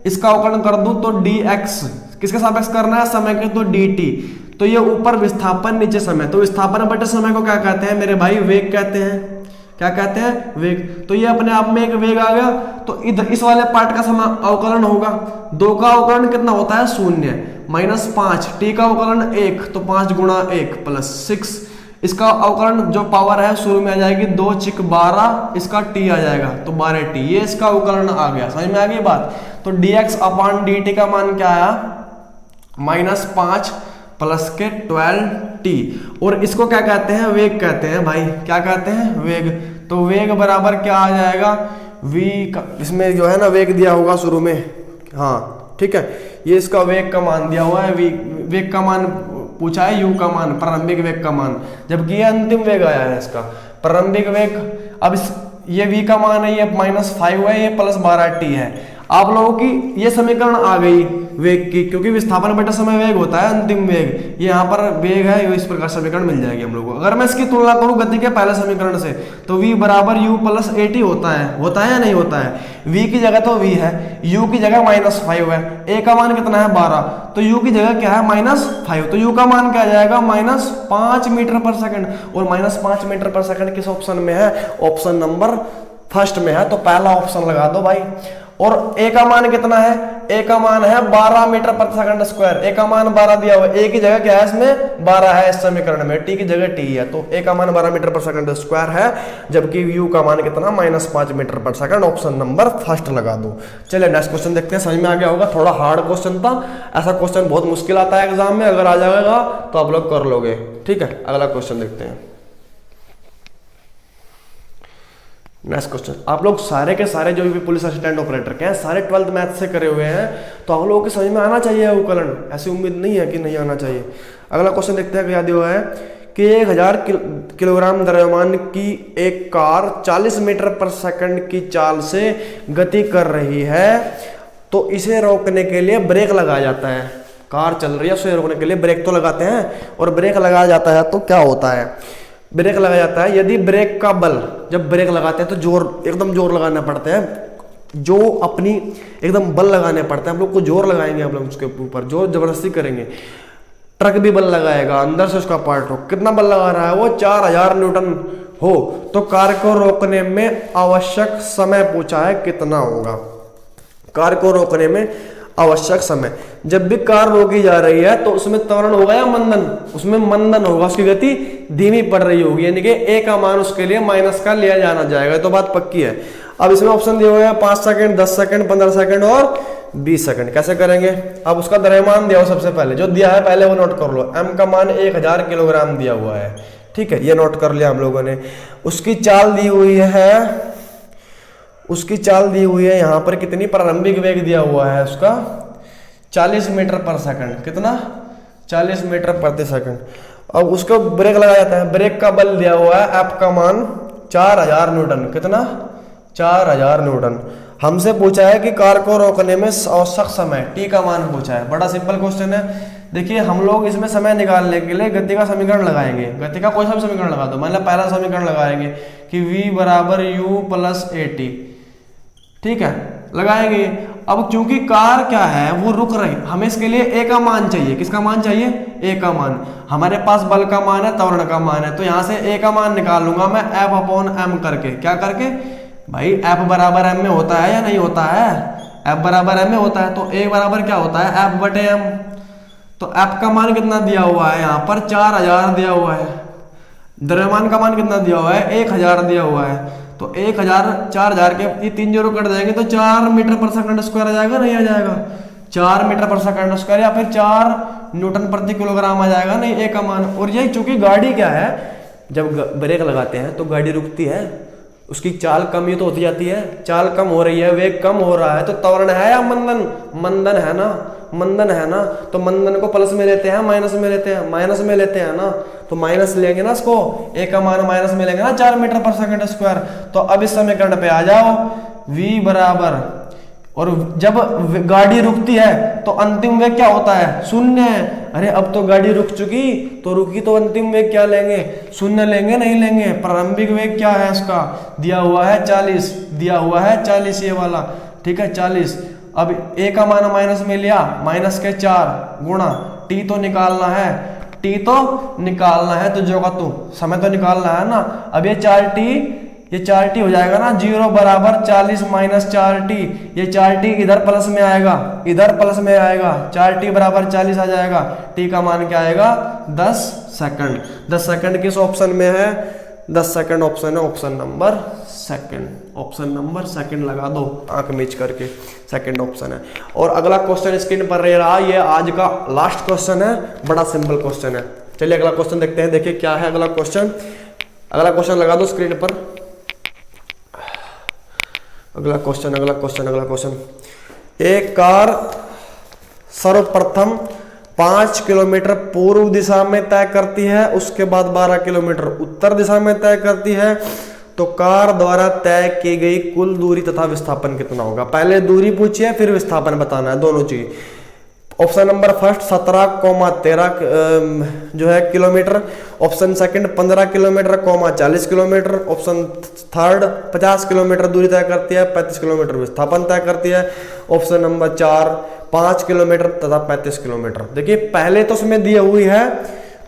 इसका अवकलन कर दूं, तो dx किसके सापेक्ष करना है? समय के, तो dt। तो ये ऊपर विस्थापन नीचे समय, तो विस्थापन बटे समय को क्या कहते हैं मेरे भाई? वेग कहते हैं। क्या कहते हैं? वेग। तो ये अपने आप में एक वेग आ गया। तो इधर इस वाले पार्ट का समय अवकलन होगा, 2 का अवकलन कितना होता है? 0 माइनस 5, t का अवकलन 1, तो 5 गुणा 1 प्लस 6। इसका अवकलन जो पावर है शुरू में आ जाएगी 2 चिक 12, इसका t आ जाएगा तो 12t, ये इसका अवकलन आ गया। समझ में आ गई बात? तो dx अपॉन dt का मान क्या आया? माइनस 5 प्लस के 12t। और इसको क्या कहते हैं? वेग कहते हैं भाई। क्या कहते हैं? वेग। तो वेग बराबर क्या आ जाएगा? v का, इसमें जो है ना वेग दिया होगा शुरू में, हाँ ठीक है, ये इसका वेग का मान दिया हुआ है। वेग का मान पूछा है, u का मान, प्रारंभिक वेग का मान, जबकि ये अंतिम वेग आया है इसका प्रारंभिक वेग। अब ये v का मान है, ये -5 है, ये +12t है। आप लोगों की ये समीकरण आ गई वेग की, क्योंकि विस्थापन बटा समय वेग होता है अंतिम वेग, ये यहाँ पर वेग है, ये इस प्रकार समीकरण मिल जाएगी हम लोग को। अगर मैं इसकी तुलना करूँ गति के पहले समीकरण से तो v बराबर u + at होता है या नहीं होता है। v की जगह तो v है, u की जगह -5 है, a का मान कितना है 12, तो u की जगह क्या है -5, तो u का मान क्या आ जाएगा -5 मीटर पर सेकंड, और -5 मीटर पर सेकंड किस ऑप्शन में है, ऑप्शन नंबर फर्स्ट में है, तो पहला ऑप्शन लगा दो भाई। और a का मान कितना है, a का मान है 12 metre per second square, a का मान 12 दिया हुआ है, a की जगह क्या है इसमें 12 है, इस समीकरण में t की जगह t है, तो a का मान 12 मीटर पर सेकंड स्क्वायर है, जबकि u का मान कितना -5 metre per second, option number first लगा दो। चलिए नेक्स्ट क्वेश्चन देखते हैं, समझ में आ गया होगा, थोड़ा हार्ड क्वेश्चन था, ऐसा क्वेश्चन बहुत मुश्किल आता है एग्जाम में, अगर आ जाएगा तो आप लोग कर लोगे। ठीक है, अगला क्वेश्चन देखते हैं। नेक्स्ट क्वेश्चन, आप लोग सारे के सारे जो भी पुलिस असिस्टेंट ऑपरेटर के हैं सारे 12th मैथ से करे हुए हैं, तो आप लोगों के समझ में आना चाहिए अवकलन, ऐसी उम्मीद नहीं है कि नहीं आना चाहिए। अगला क्वेश्चन देखते हैं, क्या दिया हुआ है कि 1000 किलोग्राम द्रव्यमान की एक कार 40 मीटर पर सेकंड की चाल से गति कर रही है, तो इसे रोकने के लिए ब्रेक लगाया जाता है। कार चल रही है, उसे रोकने के लिए ब्रेक तो लगाते हैं, और ब्रेक लगाया जाता है तो क्या होता है, ब्रेक लगाया जाता है यदि ब्रेक का बल, जब ब्रेक लगाते हैं तो जोर, एकदम जोर लगाना पड़ता है, जो अपनी एकदम बल लगाने पड़ते हैं, हम लोग को जोर लगाएंगे, हम लोग उसके ऊपर जोर जबरदस्ती करेंगे। ट्रक भी बल लगाएगा, अंदर से उसका पार्ट हो, कितना बल लगा रहा है वो 4000 न्यूटन हो, तो कार को रोकने में आवश्यक समय पूछा है कितना होगा। कार को रोकने में आवश्यक समय, जब भी कार रोकी जा रही है तो उसमें त्वरण होगा या मंदन, उसमें मंदन होगा, उसकी गति धीमी पड़ रही होगी, यानी कि a का मान उसके लिए माइनस का लिया जाना जाएगा, तो बात पक्की है। अब इसमें ऑप्शन दिए हुए हैं 5 सेकंड, 10 सेकंड, 15 सेकंड और 20 सेकंड। कैसे करेंगे, अब उसका द्रव्यमान दिया हो, सबसे पहले जो दिया है पहले वो नोट कर लो, m का मान 1000 किलोग्राम दिया हुआ है, ठीक है, ये नोट कर लिया हम लोगों ने। उसकी चाल दी हुई है, उसकी चाल दी हुई है यहाँ पर कितनी, प्रारंभिक वेग दिया हुआ है उसका 40 मीटर पर सेकंड, कितना 40 मीटर प्रति सेकंड। अब उसको ब्रेक लगाया जाता है, ब्रेक का बल दिया हुआ है, एफ का मान 4000 न्यूटन, कितना 4000 न्यूटन। हमसे पूछा है कि कार को रोकने में औसत समय, टी का मान पूछा है, बड़ा सिंपल क्वेश्चन है। देखिए हम लोग इसमें समय निकालने के लिए गति का समीकरण लगाएंगे, गति का कोई सा भी समीकरण लगा दो, मतलब पहला समीकरण लगाएंगे कि v बराबर u + at, ठीक है, लगाएंगे। अब क्योंकि कार क्या है वो रुक रही, हमें इसके लिए a का मान चाहिए, किसका मान चाहिए, a का मान, हमारे पास बल का मान है, त्वरण का मान है, तो यहाँ से a का मान निकाल लूंगा मैं F/m करके, क्या करके भाई, F बराबर m में होता है या नहीं होता है, F बराबर m में होता है, तो a बराबर क्या होता है F/m, तो F का मान कितना दिया हुआ है, यहाँ पर 4000 दिया हुआ है, द्रव्यमान का मान कितना दिया हुआ है 1000 दिया हुआ है, तो 1000 4000 के ये 3 जीरो कट जाएंगे तो 4 मीटर पर सेकंड स्क्वायर आ जाएगा, नहीं आ जाएगा 4 मीटर पर सेकंड स्क्वायर, या फिर 4 न्यूटन प्रति किलोग्राम आ जाएगा, नहीं ए का मान। और यही चूंकि गाड़ी क्या है, जब ब्रेक लगाते हैं तो गाड़ी रुकती है, उसकी चाल कम ही तो होती जाती है, चाल कम हो रही है, वेग कम हो रहा है, तो त्वरण है या मंदन, मंदन है ना, मंदन है ना, तो मंदन को प्लस में लेते हैं, माइनस में लेते हैं, माइनस में लेते हैं ना, तो माइनस लेंगे ना इसको, ए का मान माइनस में लेंगे ना 4 मीटर पर सेकंड स्क्वायर। तो अब इस समीकरण पे आ जाओ, v बराबर, और जब गाड़ी रुकती है तो अंतिम वेग क्या होता है, शून्य है। अरे अब तो गाड़ी रुक चुकी, तो रुकी तो अंतिम वेग क्या लेंगे, शून्य लेंगे, नहीं लेंगे, प्रारंभिक वेग क्या है उसका दिया हुआ है 40, दिया हुआ है 40 ये वाला, ठीक है 40। अब a का मान माइनस में लिया, माइनस के 4 गुणा t तो निकालना है, t तो निकालना है, तो जो का तू समय तो निकालना है ना। अब ये 4t हो जाएगा ना, 0 बराबर 40 माइनस 4t, ये 4t इधर प्लस में आएगा, इधर प्लस में आएगा, 4t बराबर 40 आ जाएगा, t का मान क्या आएगा 10 सेकंड। 10 सेकंड किस ऑप्शन में है, 10 सेकंड ऑप्शन है option number second, option number second लगा दो आंख मीच करके, सेकंड ऑप्शन है। और अगला क्वेश्चन स्क्रीन पर रहा, ये आज का लास्ट क्वेश्चन है, बड़ा सिंपल क्वेश्चन है। चलिए अगला क्वेश्चन देखते हैं, देखिए क्या है अगला क्वेश्चन, अगला क्वेश्चन लगा दो स्क्रीन पर, अगला क्वेश्चन, अगला क्वेश्चन, अगला क्वेश्चन। एक कार सर्वप्रथम 5 किलोमीटर पूर्व दिशा में तय करती है, उसके बाद 12 किलोमीटर उत्तर दिशा में तय करती है, तो कार द्वारा तय की गई कुल दूरी तथा विस्थापन कितना होगा। पहले दूरी पूछी है, फिर विस्थापन बताना है, दोनों चीज। ऑप्शन नंबर फर्स्ट 17,13 जो है kilometre, option second 15 kilometre, 40 kilometre, option third 50 kilometre दूरी तय करती है, 35 किलोमीटर विस्थापन तय करती है, ऑप्शन नंबर 4 5 किलोमीटर तथा 35 किलोमीटर। देखिए पहले तो उसमें दी हुई है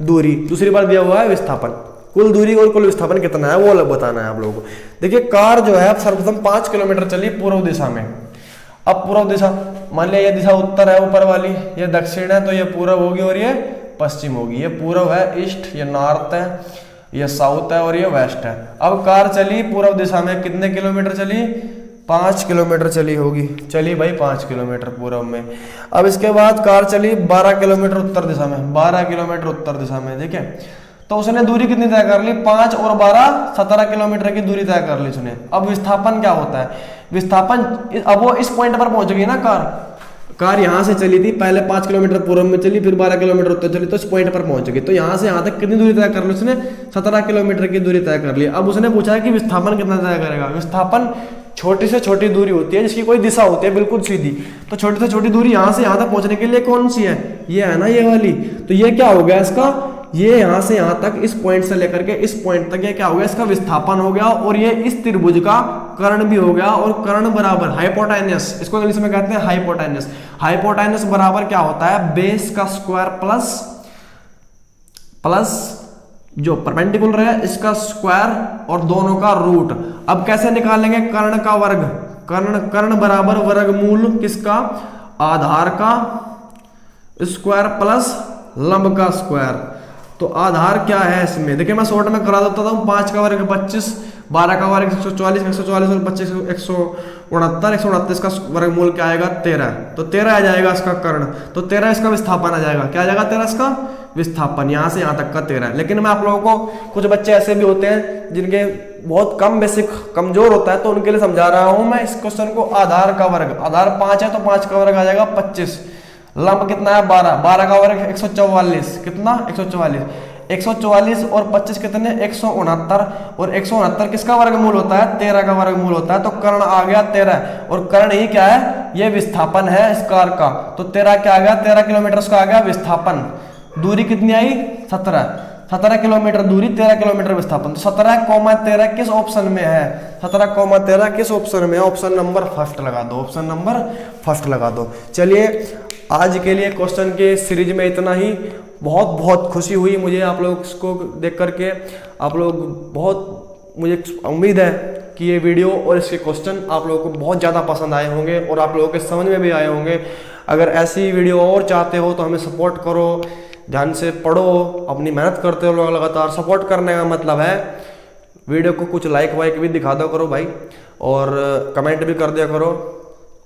दूरी, दूसरी बार दिया हुआ है विस्थापन। कुल दूरी और कुल विस्थापन कितना है वो अलग बताना है आप लोगों को। देखिए कार जो है सर्वप्रथम 5 किलोमीटर चली पूर्व दिशा में। अब पूर्व दिशा, मान लिया ये दिशा उत्तर है ऊपर वाली, ये दक्षिण है, तो ये पूर्व होगी और ये पश्चिम होगी। ये पूर्व है ईस्ट, ये नॉर्थ है, ये साउथ है और ये वेस्ट है। अब कार चली पूर्व दिशा में, कितने किलोमीटर चली, 5 किलोमीटर चली होगी। चली भाई 5 किलोमीटर पूर्व में। अब इसके बाद कार चली 12 किलोमीटर उत्तर दिशा में, 12 किलोमीटर उत्तर दिशा में। देखिए तो उसने दूरी कितनी तय कर ली, 5 और 12 17 किलोमीटर की दूरी तय कर ली उसने। अब विस्थापन क्या होता है, विस्थापन, अब वो इस पॉइंट पर पहुंच गई ना कार यहां से चली थी, पहले 5 किलोमीटर पूर्व में चली, फिर 12 किलोमीटर उत्तर चली, तो इस पॉइंट पर पहुंच गई। तो यहां से यहां तक कितनी दूरी तय कर ली उसने, 17 किलोमीटर की दूरी तय कर ली। अब उसने पूछा है कि विस्थापन कितना तय करेगा। विस्थापन छोटी से छोटी दूरी होती है जिसकी कोई दिशा होती है बिल्कुल सीधी, तो छोटी से छोटी दूरी यहां से यहां तक पहुंचने के लिए कौन सी है, ये है ना ये वाली। तो ये क्या हो गया इसका, ये यहां से यहां तक इस पॉइंट से लेकर के इस पॉइंट तक ये क्या हो गया, इसका विस्थापन हो गया। और ये इस त्रिभुज का कर्ण भी हो गया, और कर्ण बराबर हाइपोटेन्यूस, इसको इंग्लिश में कहते हैं हाइपोटेन्यूस। हाइपोटेन्यूस बराबर क्या होता है, बेस का स्क्वायर प्लस जो परपेंडिकुलर है इसका स्क्वायर और दोनों का रूट। अब कैसे निकालेंगे, कर्ण का वर्ग, कर्ण बराबर वर्गमूल किसका, आधार का स्क्वायर प्लस लंब का स्क्वायर। तो आधार क्या है इसमें, देखिए मैं शॉर्ट में करा देता हूँ। 5 का वर्ग 25, 12 का वर्ग 144, 144 और 25 169, 129 का वर्गमूल क्या आएगा 13। तो 13 आ जाएगा इसका कर्ण, तो 13 इसका विस्थापन आ जाएगा। क्या आ जाएगा 13 इसका विस्थापन, यहां से यहां तक का 13। लेकिन मैं आप लोगों को, कुछ बच्चे ऐसे भी होते हैं जिनके बहुत कम बेसिक कमजोर होता है, तो उनके लिए समझा रहा हूं मैं इस क्वेश्चन को। आधार का वर्ग, आधार 5 है तो 5 का वर्ग आ जाएगा 25, लंब कितना है 12, 12 का वर्ग 144, कितना 144, 144 और 25 कितने 169, और 169 किसका वर्गमूल होता है 13 का वर्गमूल होता है। तो कर्ण आ गया 13, और कर्ण ही क्या है, ये विस्थापन है इस कार का। तो 13 क्या आ गया, 13 किलोमीटर उसका आ गया विस्थापन। दूरी कितनी आई 17 किलोमीटर दूरी, 13 किलोमीटर विस्थापन। तो 17,13 किस ऑप्शन में है, 17,13 किस ऑप्शन में है, ऑप्शन नंबर फर्स्ट लगा दो, ऑप्शन नंबर फर्स्ट लगा दो। चलिए आज के लिए क्वेश्चन के सीरीज में इतना ही। बहुत बहुत खुशी हुई मुझे आप लोग को देख करके, आप लोग बहुत, मुझे उम्मीद है कि ये वीडियो और इसके क्वेश्चन आप लोगों को बहुत ज़्यादा पसंद आए होंगे और आप लोगों के समझ में भी आए होंगे। अगर ऐसी वीडियो और चाहते हो तो हमें सपोर्ट करो, ध्यान से पढ़ो, अपनी मेहनत करते हो लोग लगातार। सपोर्ट करने का मतलब है वीडियो को कुछ लाइक वाइक भी दिखा दो करो भाई, और कमेंट भी कर दिया करो।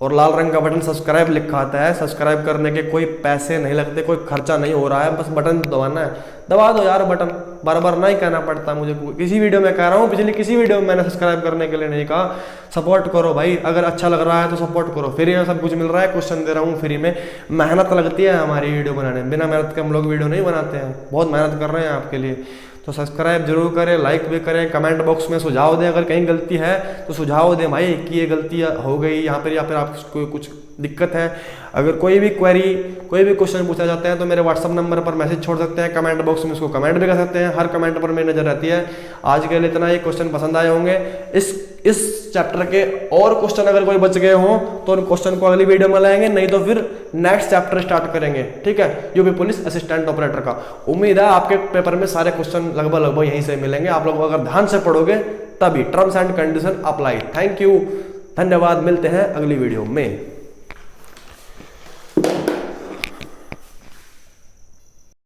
और लाल रंग का बटन सब्सक्राइब लिखा आता है, सब्सक्राइब करने के कोई पैसे नहीं लगते, कोई खर्चा नहीं हो रहा है, बस बटन दबाना है। दबा दो यार बटन, बार बार नहीं कहना पड़ता मुझे। किसी वीडियो में कह रहा हूँ, पिछली किसी वीडियो में मैंने सब्सक्राइब करने के लिए नहीं कहा। सपोर्ट करो भाई, अगर अच्छा लग रहा है तो सपोर्ट करो। फ्री में सब कुछ मिल रहा है, क्वेश्चन दे रहा हूँ फ्री में। मेहनत लगती है हमारी वीडियो बनाने में, बिना मेहनत के हम लोग वीडियो नहीं बनाते हैं, बहुत मेहनत कर रहे हैं आपके लिए। तो सब्सक्राइब जरूर करें, लाइक भी करें, कमेंट बॉक्स में सुझाव दें, अगर कहीं गलती है तो सुझाव दें भाई कि ये गलती हो गई यहाँ पर, या फिर आपको कुछ दिक्कत है। अगर कोई भी क्वेरी, कोई भी क्वेश्चन पूछा जाता है तो मेरे व्हाट्सअप नंबर पर मैसेज छोड़ सकते हैं, कमेंट बॉक्स में उसको कमेंट भी कर सकते हैं, हर कमेंट पर मेरी नजर रहती है। आज के लिए इतना ही, क्वेश्चन पसंद आए होंगे। इस चैप्टर के और क्वेश्चन अगर कोई बच गए हों तो उन क्वेश्चन को अगली वीडियो में लाएंगे, नहीं तो फिर नेक्स्ट चैप्टर स्टार्ट करेंगे, ठीक है, यूपी पुलिस असिस्टेंट ऑपरेटर का। उम्मीद है आपके पेपर में सारे क्वेश्चन लगभग यहीं से मिलेंगे। आप लोग अगर ध्यान से पढ़ोगे तभी terms and condition apply. Thank you, धन्यवाद, मिलते हैं अगली वीडियो में।